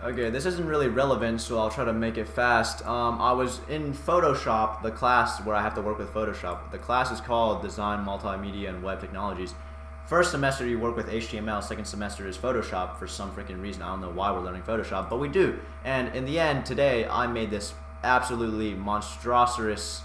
Okay, this isn't really relevant, so I'll try to make it fast. I was in Photoshop, the class where I have to work with Photoshop. The class is called Design, Multimedia, and Web Technologies. First semester you work with HTML, second semester is Photoshop for some freaking reason. I don't know why we're learning Photoshop, but we do. And in the end, today, I made this absolutely monstrous,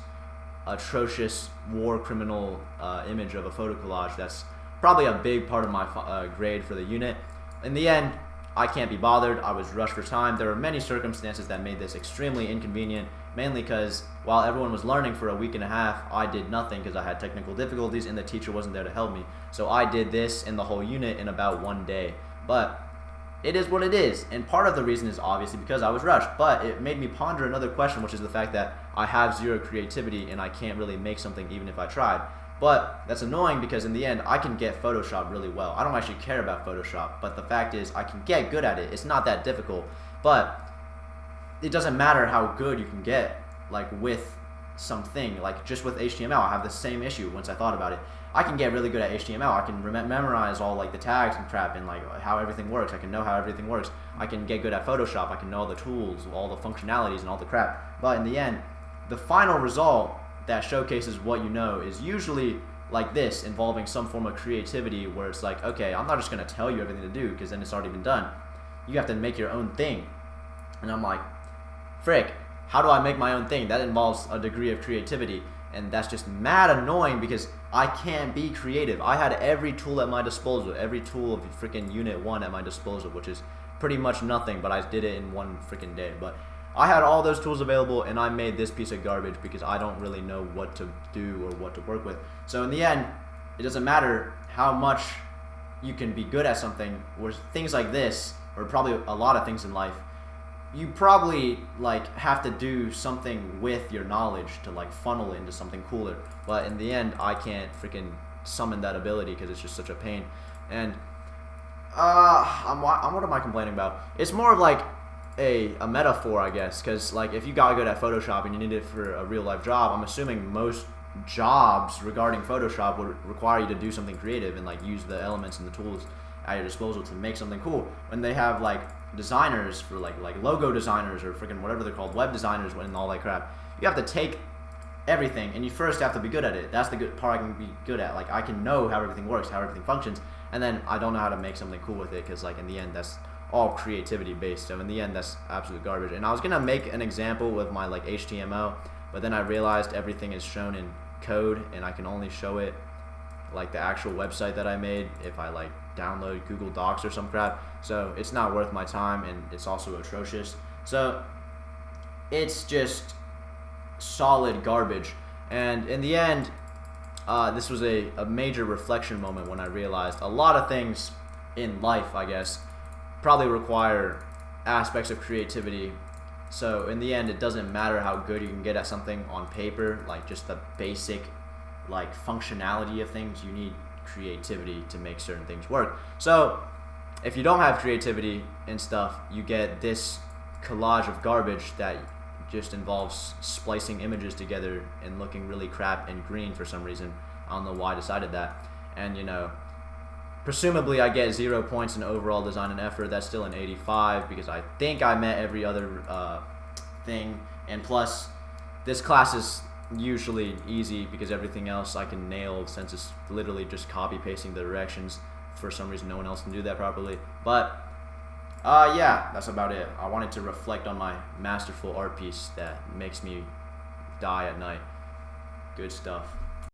atrocious, war criminal image of a photo collage that's probably a big part of my grade for the unit. In the end, I can't be bothered. I was rushed for time. There were many circumstances that made this extremely inconvenient, mainly because while everyone was learning for a week and a half, I did nothing because I had technical difficulties and the teacher wasn't there to help me. So I did this in the whole unit in about one day. But it is what it is, and part of the reason is obviously because I was rushed, but it made me ponder another question, which is the fact that I have zero creativity and I can't really make something even if I tried. But that's annoying because in the end, I can get Photoshop really well. I don't actually care about Photoshop, but the fact is I can get good at it. It's not that difficult, but it doesn't matter how good you can get, like with something, like just with HTML, I have the same issue once I thought about it. I can get really good at HTML. I can memorize all like the tags and crap and like how everything works. I can know how everything works. I can get good at Photoshop. I can know all the tools, all the functionalities and all the crap. But in the end, the final result that showcases what you know is usually like this, involving some form of creativity where it's like, okay, I'm not just going to tell you everything to do because then it's already been done. You have to make your own thing. And I'm like, frick, how do I make my own thing? That involves a degree of creativity, and that's just mad annoying because I can't be creative. I had every tool at my disposal, every tool of freaking Unit 1 at my disposal, which is pretty much nothing, but I did it in one freaking day. But I had all those tools available, and I made this piece of garbage because I don't really know what to do or what to work with. So in the end, it doesn't matter how much you can be good at something, or things like this, or probably a lot of things in life, you probably like have to do something with your knowledge to like funnel it into something cooler. But in the end, I can't freaking summon that ability because it's just such a pain. And what am I complaining about? It's more of like a metaphor, I guess, because like if you got good at Photoshop and you need it for a real life job, I'm assuming most jobs regarding Photoshop would require you to do something creative and like use the elements and the tools at your disposal to make something cool. When they have like designers for like logo designers or freaking whatever they're called, web designers and all that crap, you have to take everything and you first have to be good at it. That's the good part I can be good at. Like I can know how everything works, how everything functions, and then I don't know how to make something cool with it because like in the end that's all creativity based. So in the end, that's absolute garbage. And I was gonna make an example with my like HTML, but then I realized everything is shown in code, and I can only show it like the actual website that I made if I like download Google Docs or some crap. So it's not worth my time, and it's also atrocious. So it's just solid garbage. And in the end, this was a major reflection moment when I realized a lot of things in life, I guess, probably require aspects of creativity. So in the end, it doesn't matter how good you can get at something on paper, like just the basic like functionality of things. You need creativity to make certain things work. So if you don't have creativity and stuff, you get this collage of garbage that just involves splicing images together and looking really crap and green for some reason. I don't know why I decided that. And you know, presumably I get 0 points in overall design and effort. That's still an 85 because I think I met every other thing. And plus, this class is usually easy because everything else I can nail since it's literally just copy pasting the directions. For some reason, no one else can do that properly. But yeah, that's about it. I wanted to reflect on my masterful art piece that makes me die at night. Good stuff.